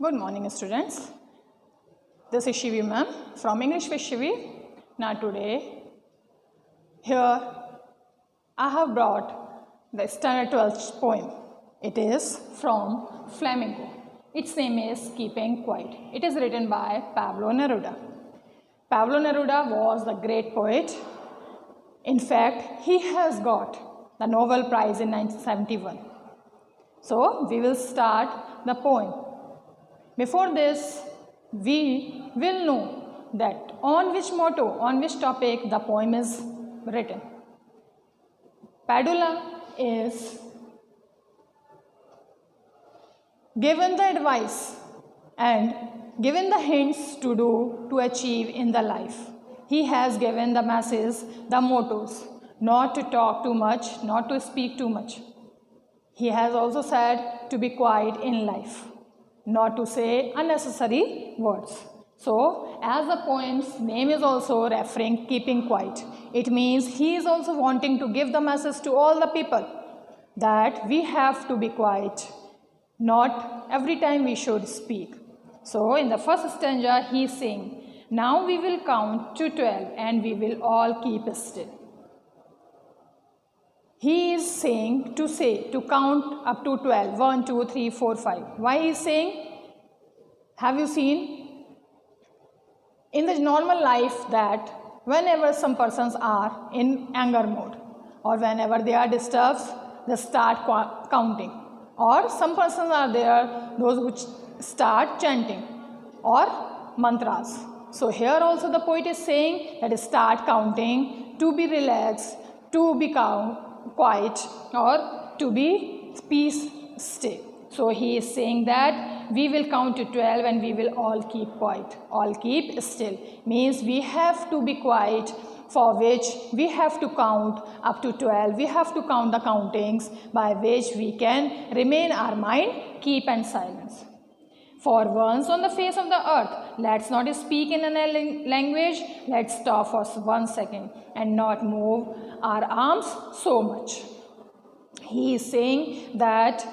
Good morning, students. This is Shivie ma'am from English with Shivie. Now today, here I have brought the Standard 12 poem. It is from Flamingo. Its name is Keeping Quiet. It is written by Pablo Neruda. Pablo Neruda was the great poet. In fact, he has got the Nobel Prize in 1971. So, we will start the poem. Before this, we will know that on which motto, on which topic the poem is written. Padula is given the advice and given the hints to do to achieve in the life. He has given the masses the mottos, not to talk too much, not to speak too much. He has also said to be quiet in life, not to say unnecessary words. So, as the poem's name is also referring keeping quiet, it means he is also wanting to give the message to all the people that we have to be quiet, not every time we should speak. So, in the first stanza, he is saying, now we will count to 12 and we will all keep still. He is saying to count up to 12, 1, 2, 3, 4, 5. Why he is saying? Have you seen in the normal life that whenever some persons are in anger mode or whenever they are disturbed, they start counting. Or some persons are there, those who start chanting or mantras. So here also the poet is saying that start counting to be relaxed, to be quiet or to be peace still. So he is saying that we will count to 12 and we will all keep quiet, all keep still. Means we have to be quiet, for which we have to count up to 12. We have to count the countings by which we can remain our mind, keep and silence. For once on the face of the earth, let's not speak in any language. Let's stop for 1 second and not move our arms so much. He is saying that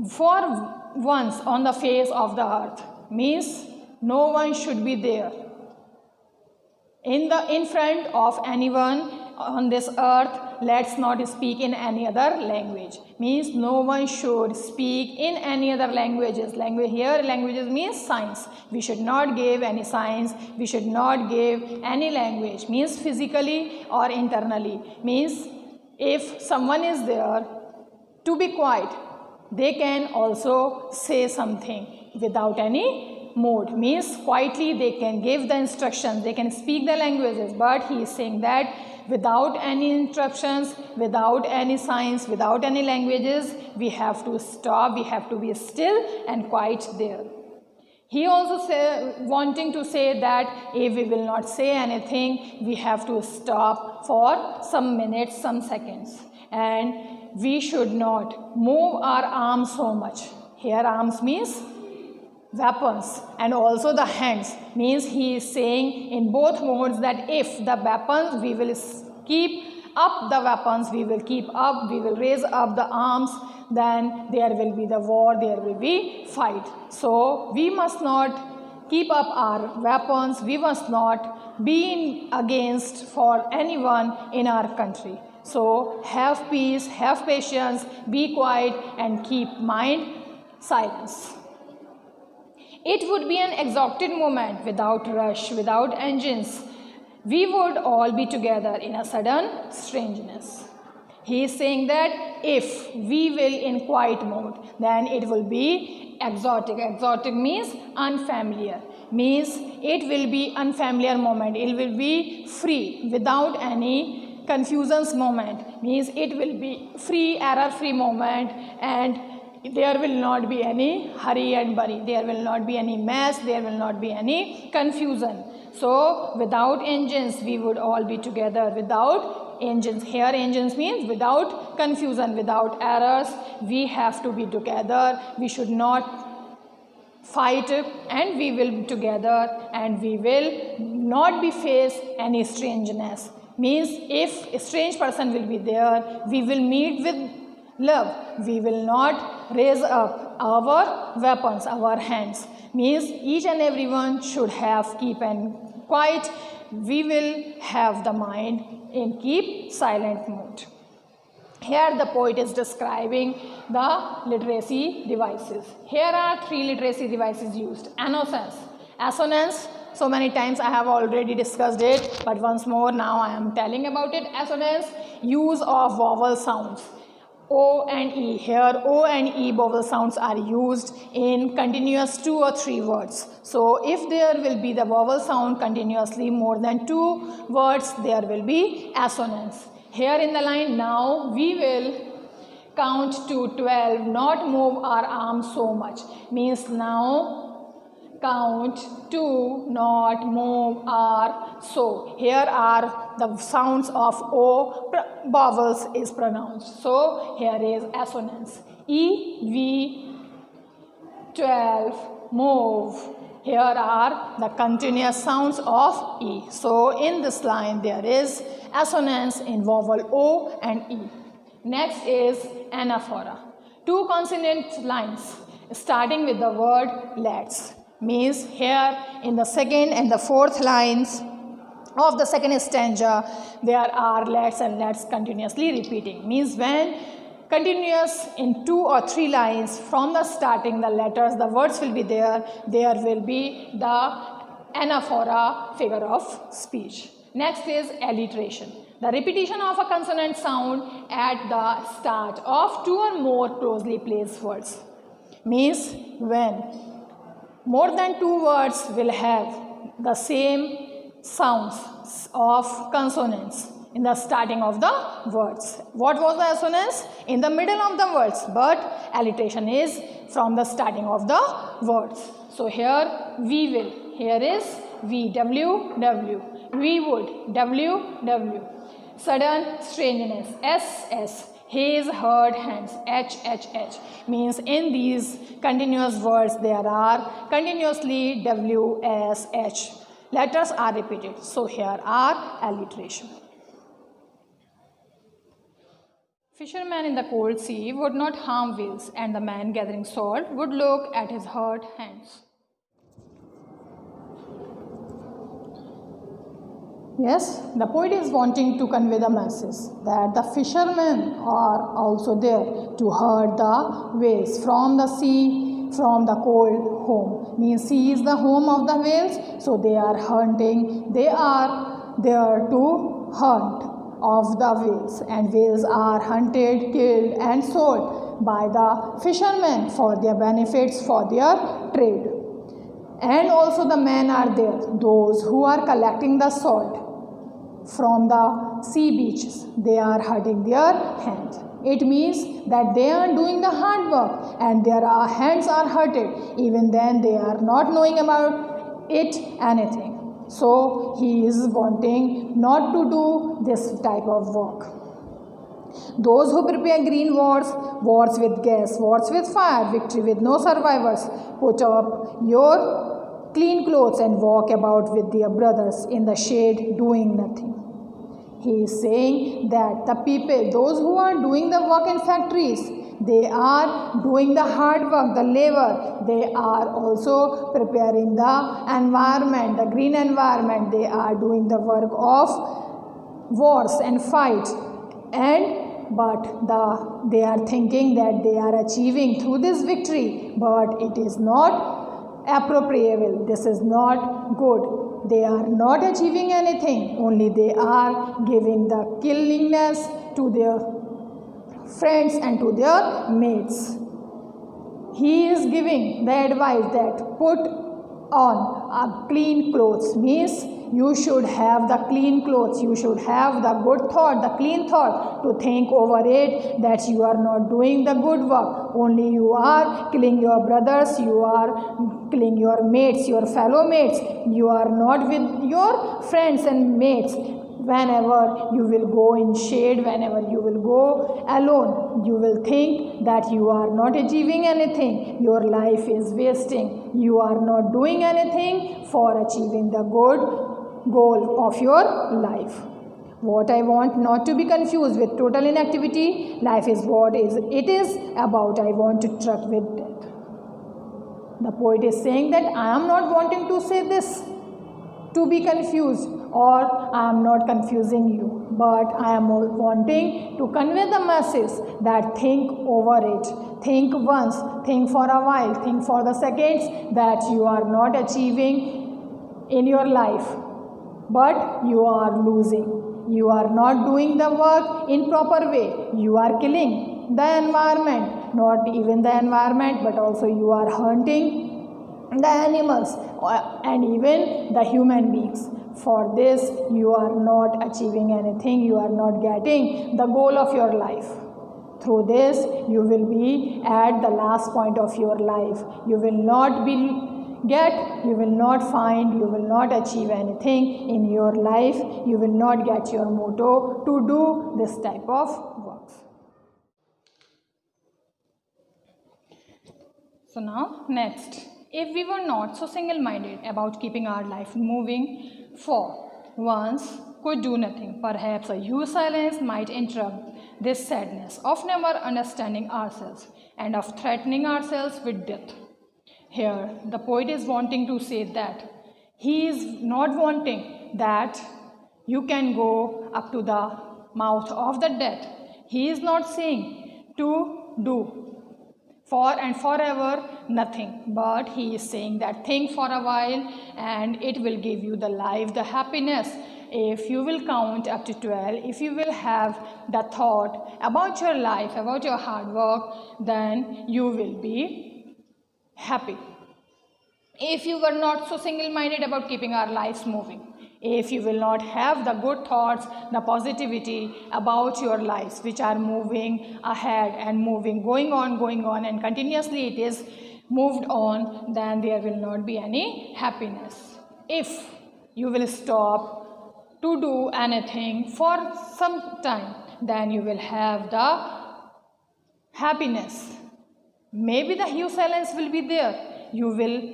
for once on the face of the earth means no one should be there in front of anyone on this earth. Let's not speak in any other language. Means no one should speak in any other languages. Languages means signs. We should not give any signs. We should not give any language. Means physically or internally. Means if someone is there to be quiet, they can also say something without any mode. Means quietly they can give the instructions. They can speak the languages. But he is saying that without any interruptions, without any signs, without any languages, we have to stop, we have to be still and quiet there. He also wanting to say that if we will not say anything, we have to stop for some minutes, some seconds. And we should not move our arms so much. Here arms means weapons and also the hands. Means he is saying in both modes that if the weapons, we will keep up the weapons, we will keep up, we will raise up the arms, then there will be the war, there will be fight. So we must not keep up our weapons, we must not be against for anyone in our country. So have peace, have patience, be quiet and keep mind silence. It would be an exalted moment without rush, without engines. We would all be together in a sudden strangeness. He is saying that if we will in quiet mode, then it will be exotic. Exotic means unfamiliar. Means it will be unfamiliar moment. It will be free without any confusions moment. Means it will be free, error-free moment and there will not be any hurry and worry. There will not be any mess. There will not be any confusion. So, without engines, we would all be together. Without engines. Here, engines means without confusion, without errors. We have to be together. We should not fight and we will be together and we will not be face any strangeness. Means if a strange person will be there, we will meet with love. We will not raise up our weapons, our hands. Means each and everyone should have keep and quiet. We will have the mind in keep silent mode. Here the poet is describing the literacy devices. Here are 3 literacy devices used. Assonance. So many times I have already discussed it, but once more now I am telling about it. Assonance, use of vowel sounds. O and E. Here O and E vowel sounds are used in continuous 2 or 3 words. So if there will be the vowel sound continuously more than 2 words, there will be assonance. Here in the line, now we will count to 12, not move our arms so much. Means now count to, not move our so. Here are the sounds of O vowels is pronounced. So here is assonance. E, V, 12, move. Here are the continuous sounds of E. So in this line there is assonance in vowel O and E. Next is anaphora. 2 consonant lines starting with the word let's. Means here in the second and the fourth lines of the second stanza there are let's and let's continuously repeating. Means when continuous in 2 or 3 lines from the starting, the letters, the words will be there will be the anaphora figure of speech. Next is alliteration. The repetition of a consonant sound at the start of 2 or more closely placed words. Means when more than 2 words will have the same sounds of consonants in the starting of the words. What was the assonance? In the middle of the words, but alliteration is from the starting of the words. So here we will, here is we, W, W, we would, W, W. Sudden strangeness, S, S. His, her, hands, H, H, H. Means in these continuous words there are continuously W, S, H. Letters are repeated. So here are alliteration. Fisherman in the cold sea would not harm whales, and the man gathering salt would look at his hurt hands. Yes, the poet is wanting to convey the message that the fishermen are also there to herd the whales from the sea, from the cold home. Means sea is the home of the whales, so they are hunting, they are there to hunt of the whales, and whales are hunted, killed and sold by the fishermen for their benefits, for their trade. And also the men are there, those who are collecting the salt from the sea beaches. They are hurting their hands. It means that they are doing the hard work and their hands are hurted. Even then they are not knowing about it anything. So he is wanting not to do this type of work. Those who prepare green wars, wars with gas, wars with fire, victory with no survivors, put up your clean clothes and walk about with their brothers in the shade doing nothing. He is saying that the people, those who are doing the work in factories, they are doing the hard work, the labor. They are also preparing the environment, the green environment. They are doing the work of wars and fight. But they are thinking that they are achieving through this victory, but it is not appropriable. This is not good. They are not achieving anything. Only they are giving the killingness to their friends and to their mates. He is giving the advice that put on a clean clothes. Means you should have the clean clothes, you should have the good thought, the clean thought to think over it that you are not doing the good work. Only you are killing your brothers, you are killing your mates, your fellow mates. You are not with your friends and mates. Whenever you will go in shade, whenever you will go alone, you will think that you are not achieving anything. Your life is wasting. You are not doing anything for achieving the good goal of your life. What I want not to be confused with total inactivity. Life is what is it is about. I want to truck with death. The poet is saying that I am not wanting to say this to be confused, or I am not confusing you, but I am wanting to convey the message that think over it. Think once, think for a while, think for the seconds that you are not achieving in your life, but you are losing. You are not doing the work in proper way. You are killing the environment, not even the environment, but also you are hunting the animals and even the human beings. For this, you are not achieving anything. You are not getting the goal of your life. Through this, you will be at the last point of your life. You will not you will not find, you will not achieve anything in your life. You will not get your motto to do this type of works. So now, next, if we were not so single-minded about keeping our life moving, for once could do nothing, perhaps a huge silence might interrupt this sadness of never understanding ourselves and of threatening ourselves with death. Here, the poet is wanting to say that he is not wanting that you can go up to the mouth of the death. He is not saying to do for and forever nothing, but he is saying that think for a while and it will give you the life, the happiness. If you will count up to 12, if you will have the thought about your life, about your hard work, then you will be happy. If you were not so single-minded about keeping our lives moving, if you will not have the good thoughts, the positivity about your lives which are moving ahead and moving, going on and continuously it is moved on, then there will not be any happiness. If you will stop to do anything for some time, then you will have the happiness. Maybe the huge silence will be there. You will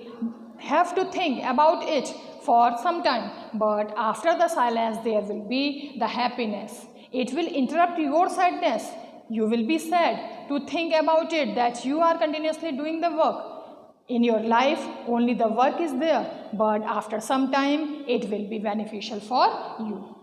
have to think about it for some time, but after the silence there will be the happiness. It will interrupt your sadness. You will be sad to think about it, that you are continuously doing the work. In your life only the work is there, but after some time it will be beneficial for you.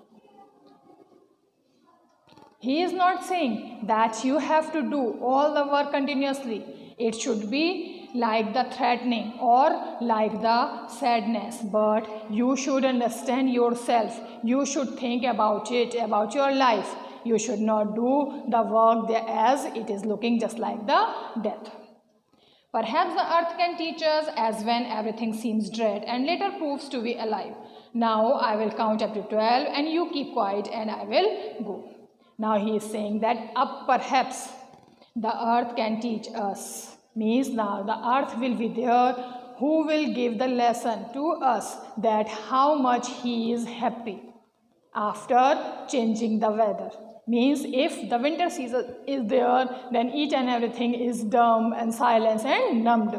He is not saying that you have to do all the work continuously. It should be like the threatening or like the sadness, but you should understand yourself. You should think about it, about your life. You should not do the work there as it is looking just like the death. Perhaps the earth can teach us as when everything seems dead and later proves to be alive. Now I will count up to 12 and you keep quiet and I will go. Now he is saying that perhaps the earth can teach us. Means now the earth will be there who will give the lesson to us that how much he is happy after changing the weather. Means if the winter season is there, then each and everything is dumb and silent and numbed.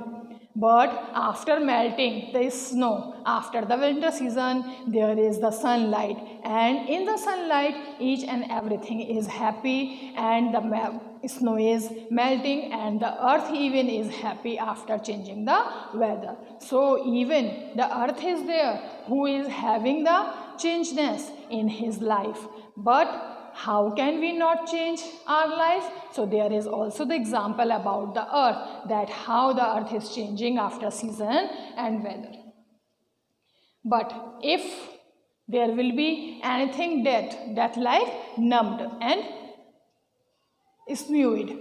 But after melting the snow, after the winter season, there is the sunlight, and in the sunlight each and everything is happy, and the snow is melting and the earth even is happy after changing the weather. So even the earth is there who is having the changeness in his life. But how can we not change our life? So there is also the example about the earth, that how the earth is changing after season and weather. But if there will be anything death like numbed and smooth,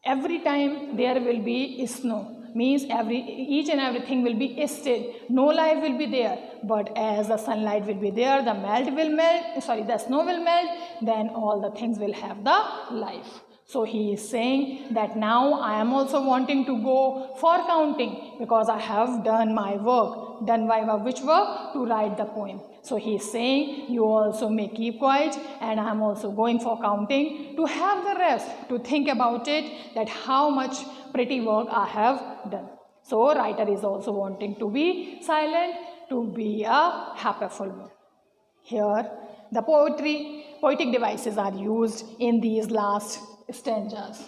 every time there will be snow. Means each and everything will be still, no life will be there. But as the sunlight will be there, the snow will melt, then all the things will have the life. So he is saying that now I am also wanting to go for counting, because I have done my work. Done by which work? To write the poem. So he is saying you also may keep quiet, and I am also going for counting to have the rest, to think about it, that how much pretty work I have done. So writer is also wanting to be silent, to be a happyful one. Here The poetic devices are used in these last stanzas.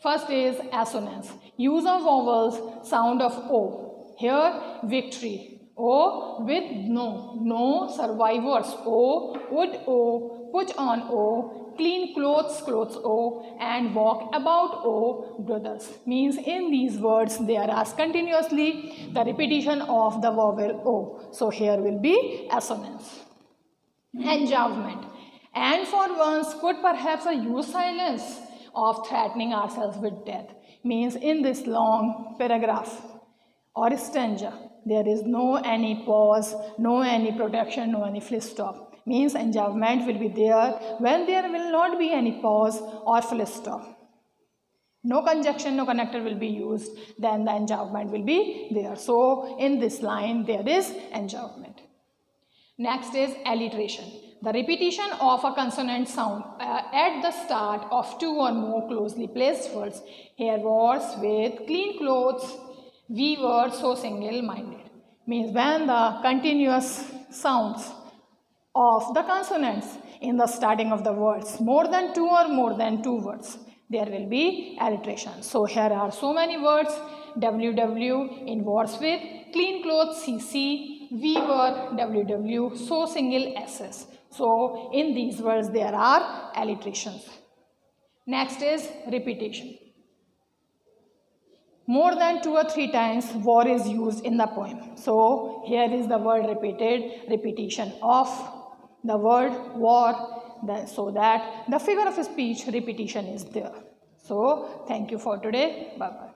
First is assonance. Use of vowels, sound of O. Here, victory. O with no survivors. O, would O, put on O, clean clothes, clothes O, and walk about O, brothers. Means in these words there are continuously the repetition of the vowel O. So here will be assonance. Enjambment. And for once could perhaps use silence of threatening ourselves with death. Means in this long paragraph or stanza, there is no any pause, no any protection, no any full stop. Means enjambment will be there when there will not be any pause or full stop. No conjunction, no connector will be used, then the enjambment will be there. So in this line there is enjambment. Next is alliteration. The repetition of a consonant sound at the start of two or more closely placed words. Here words with clean clothes, we were so single-minded. Means when the continuous sounds of the consonants in the starting of the words, more than two or more than two words, there will be alliteration. So here are so many words. WW in words with clean clothes, CC, we were, WW, so single SS. So in these words there are alliterations. Next is repetition. More than 2 or 3 times war is used in the poem. So here is the word repeated, repetition of the word war, so that the figure of speech repetition is there. So thank you for today. Bye bye.